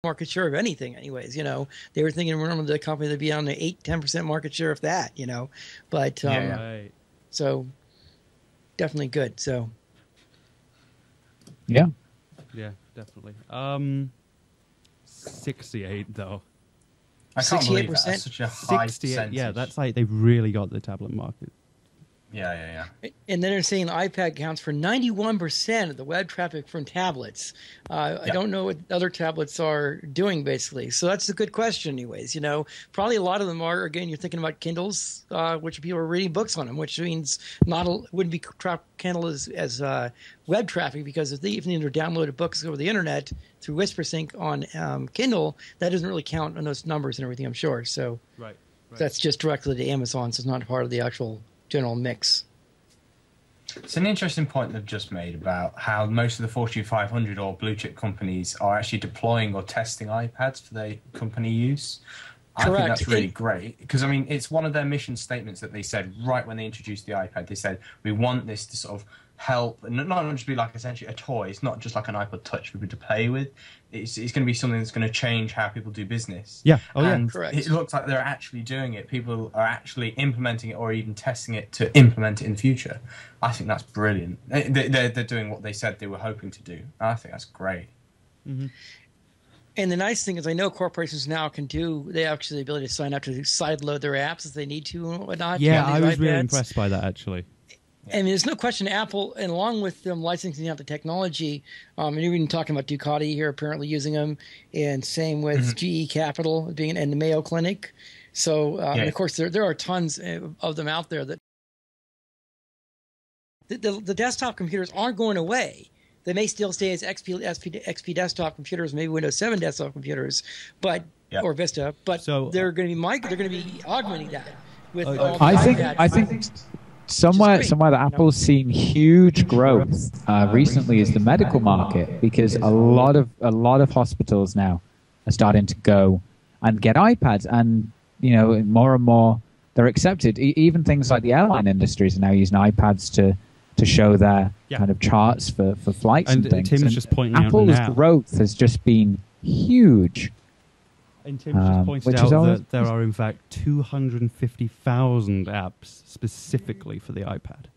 market share of anything, anyways. They were thinking one of the company that'd be on the 8-10% market share of that. But Right. so definitely good. So Yeah. Yeah, definitely. 68 though. I can't believe that. 68%? That's such a high 68. percentage. Yeah, that's like they've really got the tablet market. Yeah. And then they're saying iPad counts for 91% of the web traffic from tablets. I don't know what other tablets are doing, basically. So that's a good question, anyways. Probably a lot of them are, again, you're thinking about Kindles, which people are reading books on them, which means wouldn't be Kindle as web traffic, because if they're downloaded books over the internet through WhisperSync on Kindle, that doesn't really count on those numbers and everything, I'm sure. So Right. that's just directly to Amazon, so it's not part of the actual general mix. It's an interesting point they've just made about how most of the Fortune 500 or blue chip companies are actually deploying or testing iPads for their company use. I think that's really great, because, it's one of their mission statements that they said right when they introduced the iPad. They said, we want this to sort of help, and not just be like essentially a toy. It's not just like an iPod Touch for people to play with. It's going to be something that's going to change how people do business. Yeah. And correct. It looks like they're actually doing it. People are actually implementing it or even testing it to implement it in the future. I think that's brilliant. They're doing what they said they were hoping to do. I think that's great. Mm-hmm. And the nice thing is, I know corporations now they actually the ability to sign up to sideload their apps if they need to and whatnot. Yeah, I was iPads. really impressed by that, actually. There's no question Apple, and along with them licensing out the technology, and you're even talking about Ducati here apparently using them, and same with GE Capital and the Mayo Clinic. So, and of course, there are tons of them out there that the desktop computers aren't going away. They may still stay as XP desktop computers, maybe Windows 7 desktop computers, but or Vista, but they're going to be augmenting that with all the I think somewhere that Apple's seen huge growth recently is the medical market, because a lot of hospitals now are starting to go and get iPads, and more and more they're accepted. Even things like the airline industries are now using iPads to show their kind of charts for flights and things. Tim's just pointing Apple's out now. growth has just been huge. And Tim just pointed out that there are, in fact, 250,000 apps specifically for the iPad.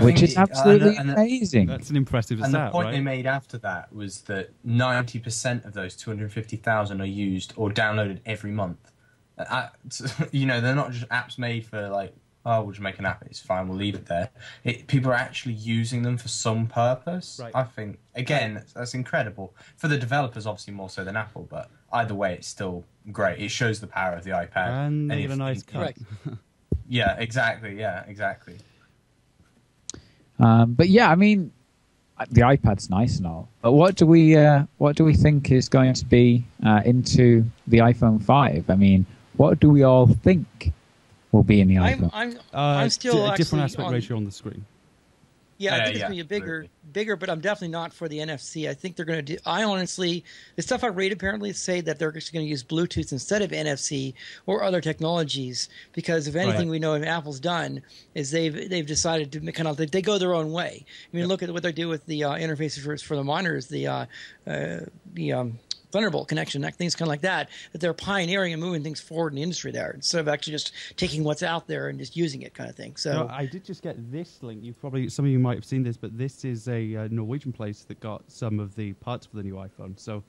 Which is absolutely amazing. That's an impressive stat, And the point right? they made after that was that 90% of those 250,000 are used or downloaded every month. They're not just apps made for, like, oh, we'll just make an app, it's fine, we'll leave it there. People are actually using them for some purpose. Right. I think, again, that's incredible. For the developers, obviously, more so than Apple, but either way, it's still great. It shows the power of the iPad. And they have a nice cut. Yeah, exactly. But yeah, the iPad's nice and all. But what do we think is going to be into the iPhone 5? What do we all think will be in the iPhone? I'm still a different aspect ratio on the screen. Yeah, I think it's going to be bigger, but I'm definitely not for the NFC. I think they're going to do. I honestly, the stuff I read apparently say that they're just going to use Bluetooth instead of NFC or other technologies, because if anything we know Apple's done is they've decided to kind of they go their own way. Look at what they do with the interfaces for the monitors, the Thunderbolt connection, things kind of like that they're pioneering and moving things forward in the industry there, instead of actually just taking what's out there and just using it kind of thing. So I did just get this link. Some of you might have seen this, but this is a Norwegian place that got some of the parts for the new iPhone. So,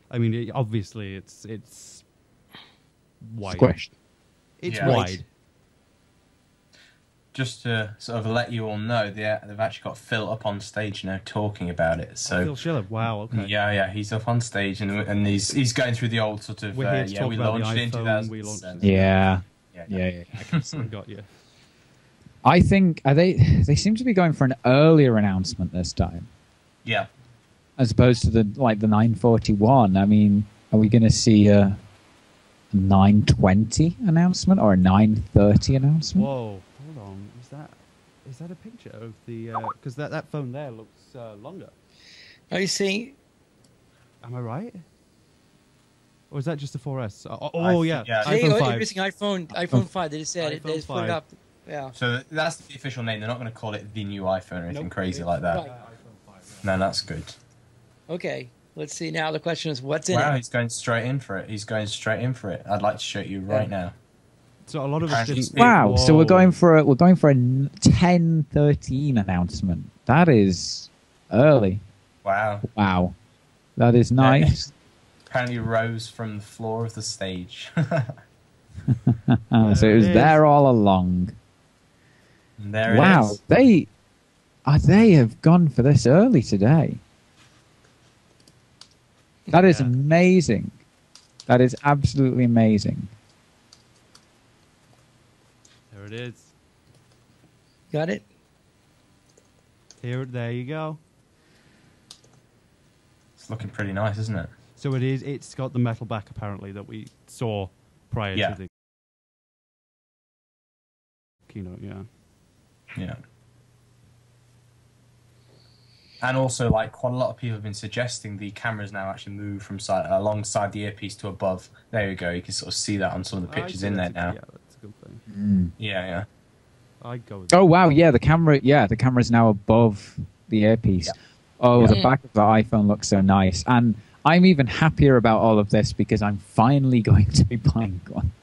obviously it's wide. Squished. It's wide. Just to sort of let you all know, they've actually got Phil up on stage now talking about it. So Phil Schiller, wow, okay. Yeah, he's up on stage and he's going through the old sort of we launched it in 2000. Yeah. Got you. I think they seem to be going for an earlier announcement this time. Yeah. As opposed to the 941. Are we going to see a 920 announcement or a 930 announcement? Whoa, hold on. Is that a picture of the? Because that phone there looks longer. Are you seeing? Am I right? Or is that just the 4S? Yeah. iPhone 5. You're missing iPhone 5. They just said it. They just put it up. Yeah. So that's the official name. They're not going to call it the new iPhone or anything crazy like that. Right. No, that's good. Okay. Let's see. Now the question is, what's in Wow, it? he's going straight in for it. He's going straight in for it. I'd like to show you right now. So a lot of us didn't. Wow. So we're Whoa. going for a 10:13 announcement. That is early. Wow. Wow. That is nice. Apparently rose from the floor of the stage. So it was there all along. And there Wow. it is. They have gone for this early today. That is amazing. That is absolutely amazing. There it is. Got it? There you go. It's looking pretty nice, isn't it? So it is. It's got the metal back apparently that we saw prior to the keynote. Yeah. Yeah. And also, like, quite a lot of people have been suggesting the cameras now actually move from alongside the earpiece to above. There you go. You can sort of see that on some of the pictures in there now. Yeah, that's a good thing. Yeah. I'd go with Oh wow, yeah, the camera's now above the earpiece. Yeah. Oh, the back of the iPhone looks so nice. And I'm even happier about all of this because I'm finally going to be buying one.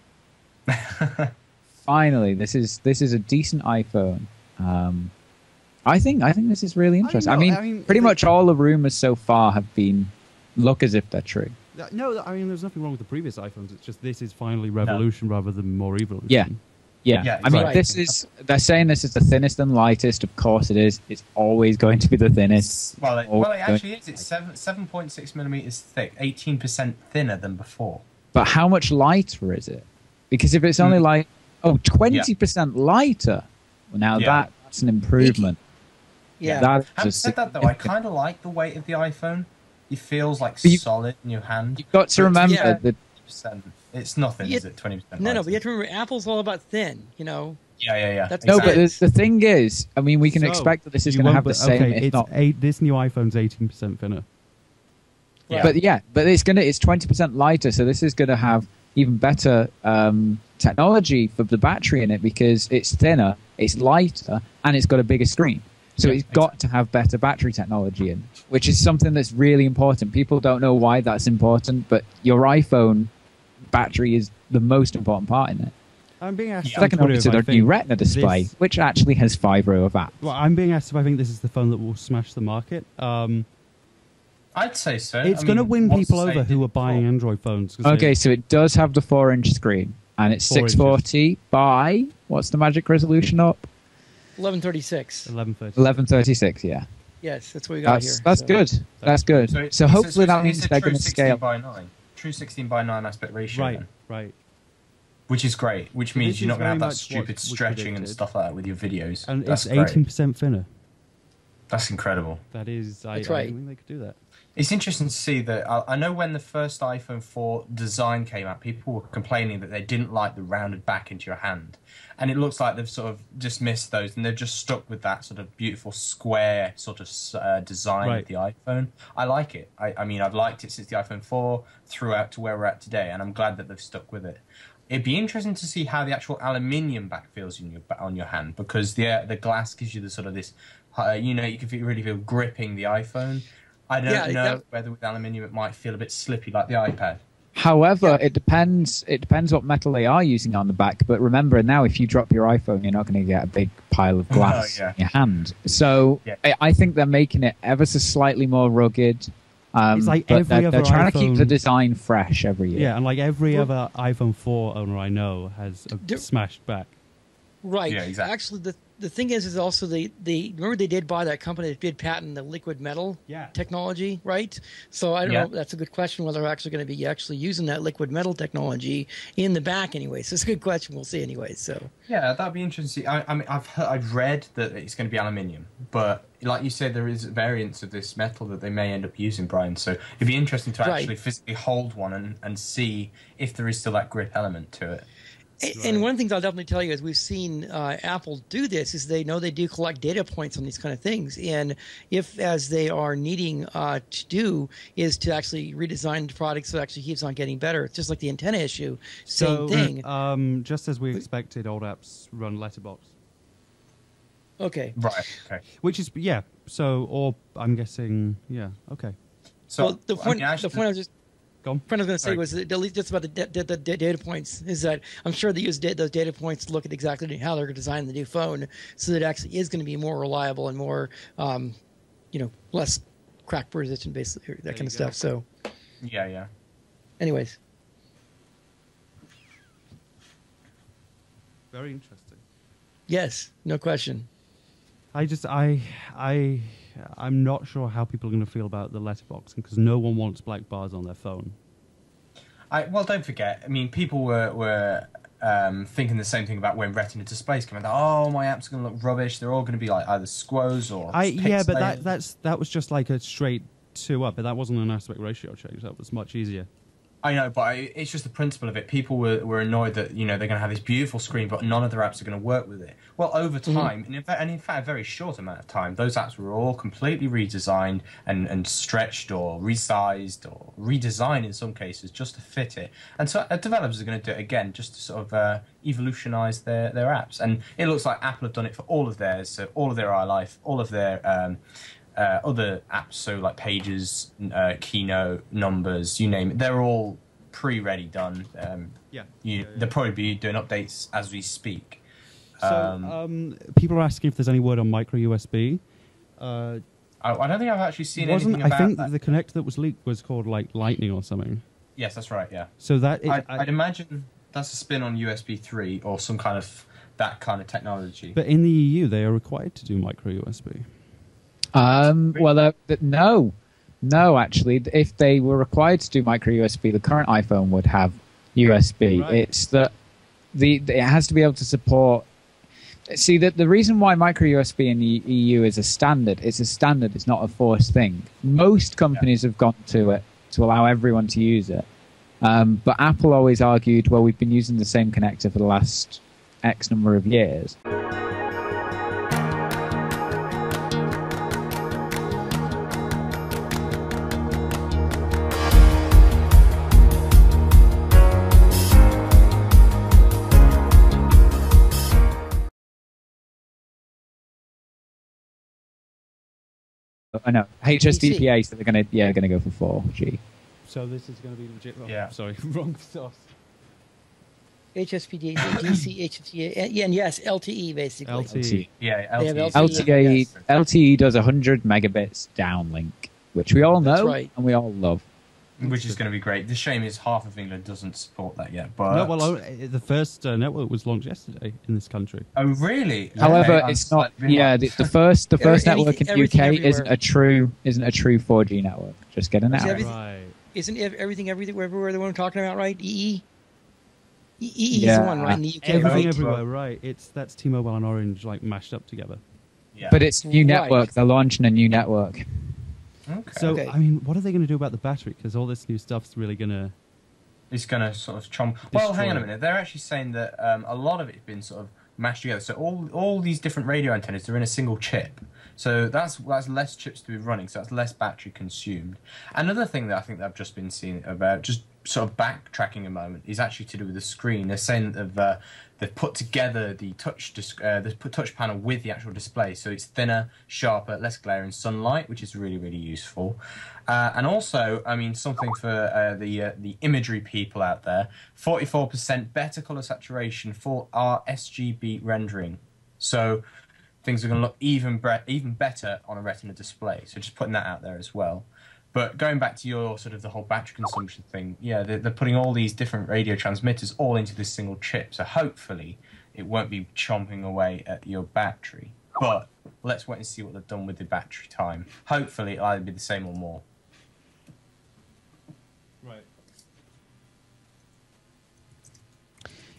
Finally, this is a decent iPhone. I think this is really interesting. I mean pretty much all the rumors so far have been look as if they're true. No, I mean, there's nothing wrong with the previous iPhones. It's just this is finally revolution rather than more evolution. Yeah. I mean, they're saying this is the thinnest and lightest. Of course it is. It's always going to be the thinnest. Well, it actually is. It's 7.6 millimeters thick, 18% thinner than before. But how much lighter is it? Because if it's only 20% lighter, well, now that's an improvement. Yeah. Having said that, though, I kind of like the weight of the iPhone. It feels like solid in your hand. You've got to remember that it's nothing, is it? 20%. No, but you have to remember, Apple's all about thin, Yeah. That's no, but the thing is, I mean, we can expect that this is going to have the same. Okay, this new iPhone's 18% thinner. Yeah. But it's 20% lighter, so this is going to have even better technology for the battery in it because it's thinner, it's lighter, and it's got a bigger screen. So it's got to have better battery technology in, which is something that's really important. People don't know why that's important, but your iPhone battery is the most important part in it. I'm being asked. Second only to their new Retina display, which actually has 5 row of apps. Well, I'm being asked if I think this is the phone that will smash the market. I'd say so. It's going to win people over who are buying Android phones. Okay, so it does have the 4-inch screen, and it's 640 by what's the magic resolution up? 1136. 1136, yeah. Yes, that's what we got here. That's good. That's good. So hopefully that means they're going to scale. True 16:9 aspect ratio. Right. Which is great. Which means you're not going to have that stupid stretching and stuff like that with your videos. And it's 18% thinner. That's incredible. That is. That's I think they could do that. It's interesting to see that. I know when the first iPhone 4 design came out, people were complaining that they didn't like the rounded back into your hand. And it looks like they've sort of dismissed those and they've just stuck with that sort of beautiful square sort of design of the iPhone. I like it. I mean, I've liked it since the iPhone 4 throughout to where we're at today, and I'm glad that they've stuck with it. It'd be interesting to see how the actual aluminium back feels on your hand, because the glass gives you the sort of this, you can really feel gripping the iPhone. I don't know whether with aluminium it might feel a bit slippy like the iPad. However, it depends what metal they are using on the back. But remember, now if you drop your iPhone, you're not going to get a big pile of glass in your hand. So I think they're making it ever so slightly more rugged. It's like every other they're trying to keep iPhone- the design fresh every year. Yeah, and like every other iPhone 4 owner I know has a smashed back. Right. Yeah, exactly. Actually, the thing is also the remember they did buy that company that did patent the liquid metal technology, right? So I don't know. That's a good question whether they're actually going to be actually using that liquid metal technology in the back anyway. So it's a good question. We'll see anyway. So yeah, that'd be interesting. I mean, I've read that it's going to be aluminium, but like you said, there is variants of this metal that they may end up using, Brian. So it'd be interesting to actually physically hold one and see if there is still that grip element to it. And one of the things I'll definitely tell you is we've seen Apple do this is they know they do collect data points on these kind of things. And if, as they are needing to do, is to actually redesign the product so it actually keeps on getting better. It's just like the antenna issue. Same thing. Just as we expected, old apps run letterbox. Okay. Right. Okay. Which is, so, or I'm guessing, okay. So well, the point I was just Gone. point I was going to say was that at least just about the data points is that I'm sure they use those data points to look at exactly how they're designing the new phone, so that it actually is going to be more reliable and more, less crack resistant, basically that kind of stuff. So, yeah. Anyways, Very interesting. yes, no question. I'm not sure how people are going to feel about the letterboxing because no one wants black bars on their phone. Well, don't forget. I mean, people were thinking the same thing about when Retina displays came out. Oh, my apps are going to look rubbish. They're all going to be like either squoze or yeah, but that was just like a straight 2 up, but that wasn't an aspect ratio change. That was much easier. I know, but it's just the principle of it. People were annoyed that they're going to have this beautiful screen, but none of their apps are going to work with it. Well, over time, and in fact, a very short amount of time, those apps were all completely redesigned and stretched or resized or redesigned in some cases just to fit it. And so developers are going to do it again just to sort of evolutionize their apps. And it looks like Apple have done it for all of theirs, so all of their iLife, all of their other apps, so like Pages, Keynote, Numbers, you name it, they're all pre-ready done. They'll probably be doing updates as we speak. So, people are asking if there's any word on micro USB. I don't think I've actually seen anything about that. I think the connector that was leaked was called like Lightning or something. Yes, that's right, yeah. So that I'd imagine that's a spin on USB 3 or some kind of that kind of technology. But in the EU, they are required to do micro USB. No, actually, if they were required to do micro USB, the current iPhone would have USB. Right. It's that it has to be able to support. See, the reason why micro USB in the EU is a standard, it's not a forced thing. Most companies have gone to it to allow everyone to use it. But Apple always argued, well, we've been using the same connector for the last X number of years. I know HSDPA, so they're gonna go for 4G. So this is going to be legit. Oh, yeah. Sorry, wrong sauce. HSPDA, DC, HSPDA, and yes, LTE basically. LTE. Yeah, LTE. LTE does 100 megabits downlink, which we all know and we all love. Which is going to be great. The shame is half of England doesn't support that yet. But the first network was launched yesterday in this country. Oh, really? However, it's not. Yeah, the first network in the UK isn't a true 4G network. Just getting that right. Isn't everything everywhere the one I'm talking about, right? EE is the one, right? In the UK, everything everywhere, right? That's T-Mobile and Orange like mashed up together. Yeah. But it's new network. They're launching a new network. Okay. So, I mean, what are they going to do about the battery? Because all this new stuff's really going to... It's going to sort of chomp... Well, hang on a minute. They're actually saying that a lot of it's been sort of mashed together. So all these different radio antennas, they're in a single chip. So that's less chips to be running, so that's less battery consumed. Another thing that I think that I've just been seeing about, just sort of backtracking a moment, is actually to do with the screen. They're saying that they've put together the touch panel with the actual display, so it's thinner, sharper, less glare in sunlight, which is really, really useful. And also, I mean, something for the imagery people out there, 44% better color saturation for our sGB rendering. So things are going to look even better on a Retina display. So just putting that out there as well. But going back to your sort of the whole battery consumption thing, yeah, they're putting all these different radio transmitters all into this single chip. So hopefully it won't be chomping away at your battery. But let's wait and see what they've done with the battery time. Hopefully it'll either be the same or more. Right.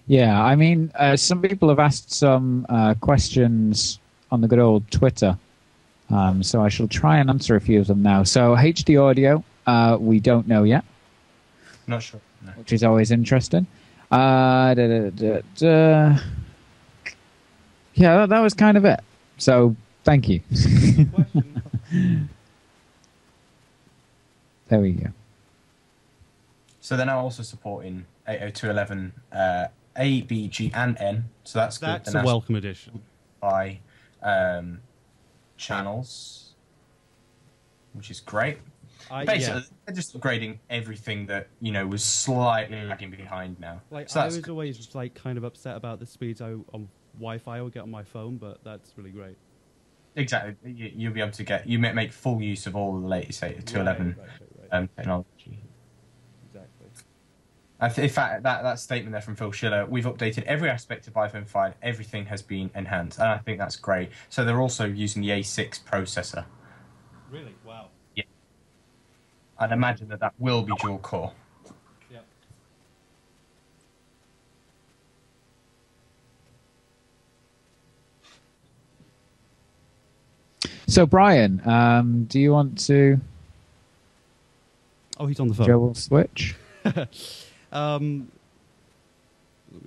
Yeah, I mean, some people have asked some questions on the good old Twitter. So I shall try and answer a few of them now. So HD audio, we don't know yet. Not sure. No. Which is always interesting. Yeah, that was kind of it. So thank you. There we go. So they're now also supporting 802.11 A, B, G, and N. So that's good. That's a welcome addition. By channels, which is great. Basically, they're just upgrading everything that was slightly lagging behind now. Like so I was always like kind of upset about the speeds on Wi-Fi I would get on my phone, but that's really great. Exactly, you'll be able to make full use of all the latest 2.11 technology. Exactly. In fact, that statement there from Phil Schiller, we've updated every aspect of iPhone 5. Everything has been enhanced, and I think that's great. So they're also using the A6 processor. Really? Wow. Yeah. I'd imagine that will be dual core. Yeah. So, Brian, do you want to... Oh, he's on the phone. Joe will switch. Let me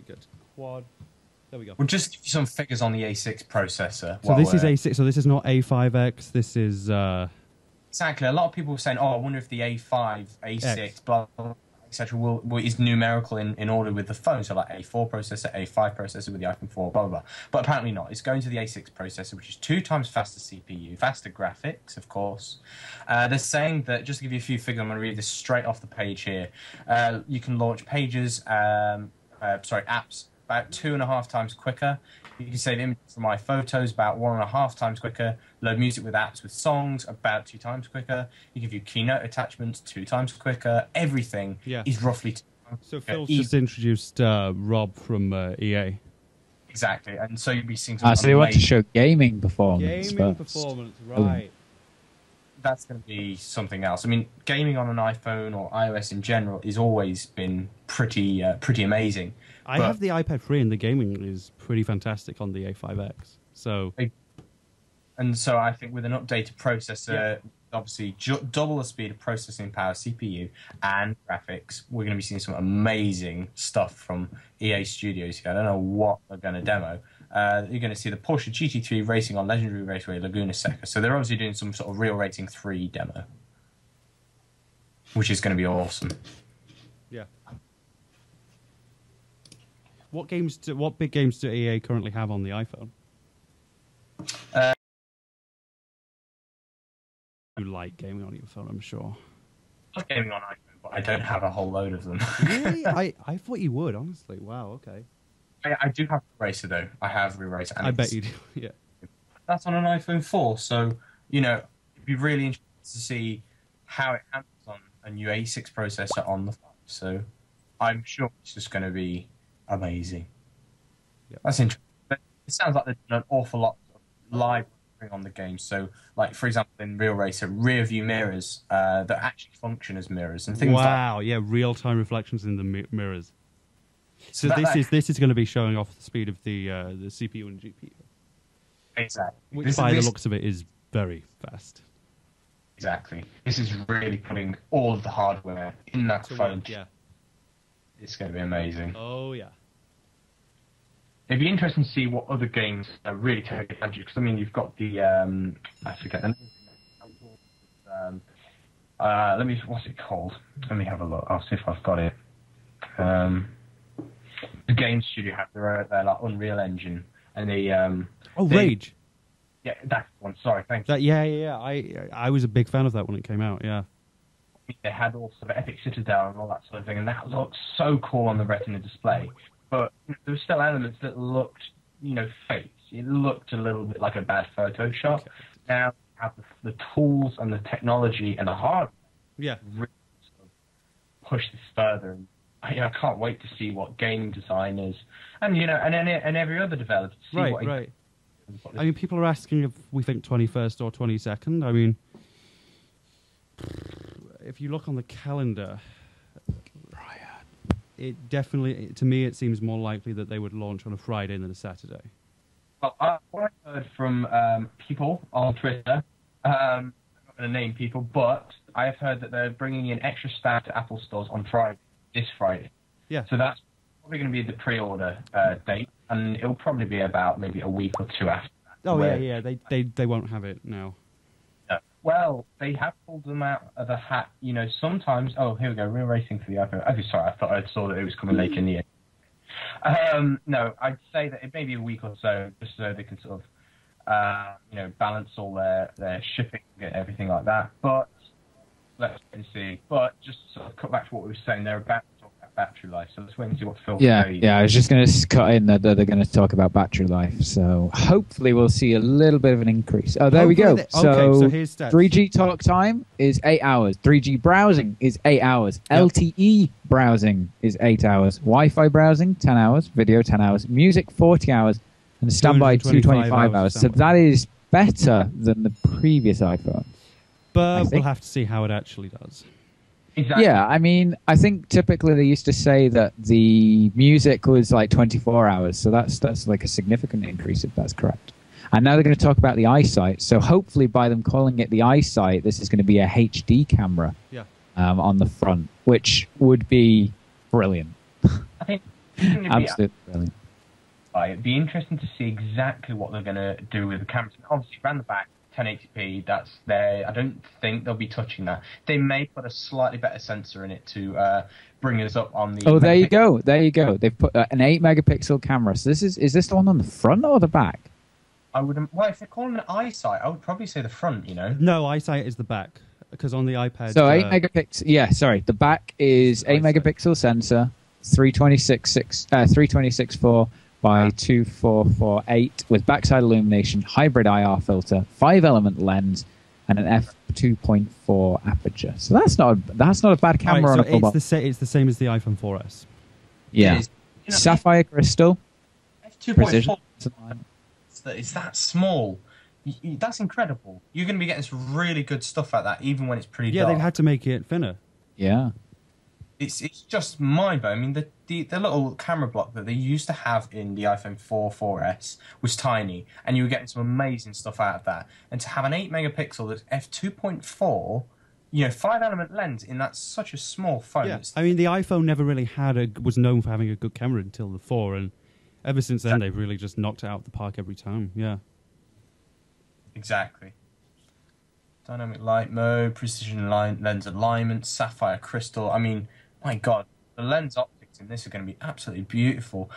get to quad. There we go. We'll just give you some figures on the A6 processor. So this is A6. So this is not A5X. This is exactly. A lot of people were saying, "Oh, I wonder if the A5, A6, blah, blah, blah, etc. is numerical in order with the phone." So like A4 processor, A5 processor with the iPhone 4, blah blah blah. But apparently not. It's going to the A6 processor, which is 2 times faster CPU, faster graphics, of course. They're saying that, just to give you a few figures, I'm going to read this straight off the page here. You can launch pages, apps about 2.5 times quicker. You can save images from iPhotos about 1.5 times quicker. Load music with apps with songs about 2 times quicker. You can view Keynote attachments 2 times quicker. Everything is roughly 2 times So quicker. Phil's just introduced Rob from EA. Exactly, and so you'll be seeing some so they want to show gaming performance. Right. That's going to be something else. I mean, gaming on an iPhone or iOS in general has always been pretty amazing. I have the iPad 3 and the gaming is pretty fantastic on the A5X. So, and so I think with an updated processor, obviously double the speed of processing power, CPU, and graphics, we're going to be seeing some amazing stuff from EA Studios here. I don't know what they're going to demo. You're going to see the Porsche GT3 racing on Legendary Raceway Laguna Seca. So they're obviously doing some sort of Real Racing 3 demo, which is going to be awesome. Yeah. What big games do EA currently have on the iPhone? You like gaming on your phone, I'm sure. I'm gaming on iPhone, but I don't have a whole load of them. Really? I thought you would, honestly. Wow, okay. I do have Racer, though. I have Racer. I bet you do, yeah. That's on an iPhone 4, so, it'd be really interesting to see how it handles on a new A6 processor on the phone. So I'm sure it's just going to be amazing. Yep. That's interesting. But it sounds like they've done an awful lot of live on the game. So, like, for example, in Real Racer, rear view mirrors that actually function as mirrors and things like yeah, real-time reflections in the mirrors. So this is going to be showing off the speed of the CPU and GPU. Exactly. Which, by the looks of it, is very fast. Exactly. This is really putting all of the hardware in that phone. Yeah. It's going to be amazing. Oh, yeah. It'd be interesting to see what other games are really taking advantage. Because, I mean, you've got the... I forget the name. What's it called? Let me have a look. I'll see if I've got it. The game studio have their like Unreal Engine. And Rage. Yeah, that's one. Sorry, thank you. Yeah. I was a big fan of that when it came out, yeah. They had also the Epic Citadel and all that sort of thing, and that looked so cool on the Retina display. But there were still elements that looked, fake. It looked a little bit like a bad Photoshop. Okay. Now you have the tools and the technology and the hardware. Yeah. Really sort of push this further. And I can't wait to see what game designers and and every other developer to see what. Right. I mean, people are asking if we think 21st or 22nd. I mean, if you look on the calendar, it definitely, to me, it seems more likely that they would launch on a Friday than a Saturday. Well, what I heard from people on Twitter, I'm not going to name people, but I have heard that they're bringing in extra staff to Apple stores on this Friday. Yeah. So that's probably going to be the pre-order date, and it'll probably be about maybe a week or two after that. Oh, yeah. They won't have it now. Well, they have pulled them out of the hat, sometimes. Oh, here we go, Real Racing for the iPhone. Okay, sorry, I thought I saw that it was coming later in the year. No, I'd say that it may be a week or so, just so they can sort of, balance all their shipping and everything like that. But let's wait and see. But just to sort of cut back to what we were saying, they're about to talk about battery life. So let's wait and see what Phil says. Yeah, I was just going to cut in that they're going to talk about battery life. So hopefully we'll see a little bit of an increase. Oh, there we go. So here's stats. 3G talk time is 8 hours. 3G browsing is 8 hours. Yep. LTE browsing is 8 hours. Wi-Fi browsing, 10 hours. Video, 10 hours. Music, 40 hours. And standby, 225 hours. So that is better than the previous iPhone. But we'll have to see how it actually does. Exactly. Yeah, I mean, I think typically they used to say that the music was like 24 hours, so that's like a significant increase if that's correct. And now they're going to talk about the eyesight, so hopefully by them calling it the eyesight, this is going to be a HD camera on the front, which would be brilliant. I think absolutely brilliant. It'd be interesting to see exactly what they're going to do with the cameras. Obviously, around the back, 1080p, that's there. I don't think they'll be touching that. They may put a slightly better sensor in it to bring us up on the... Oh, there you go. There you go. They've put an 8-megapixel camera. So is this the one on the front or the back? Well, if they're calling it eyesight, I would probably say the front, you know? No, eyesight is the back, because on the iPad... So 8 megapixel... Yeah, sorry. The back is 8-megapixel sensor, 326.4 by 2448 with backside illumination, hybrid IR filter, 5-element lens, and an f2.4 aperture. So that's not a bad camera on a full box. It's the same as the iPhone 4S. Yeah, sapphire crystal, f2.4. It's that small. That's incredible. You're going to be getting some really good stuff like that, even when it's pretty dark. Yeah, they've had to make it thinner. Yeah. It's just mind-blowing. I mean, the little camera block that they used to have in the iPhone 4S was tiny, and you were getting some amazing stuff out of that. And to have an 8-megapixel that's f2.4, 5-element lens in that such a small phone. Yeah. I mean, the iPhone never really was known for having a good camera until the 4, and ever since then they've really just knocked it out of the park every time. Yeah. Exactly. Dynamic light mode, precision lens alignment, sapphire crystal. I mean, my God, the lens optics in this are going to be absolutely beautiful.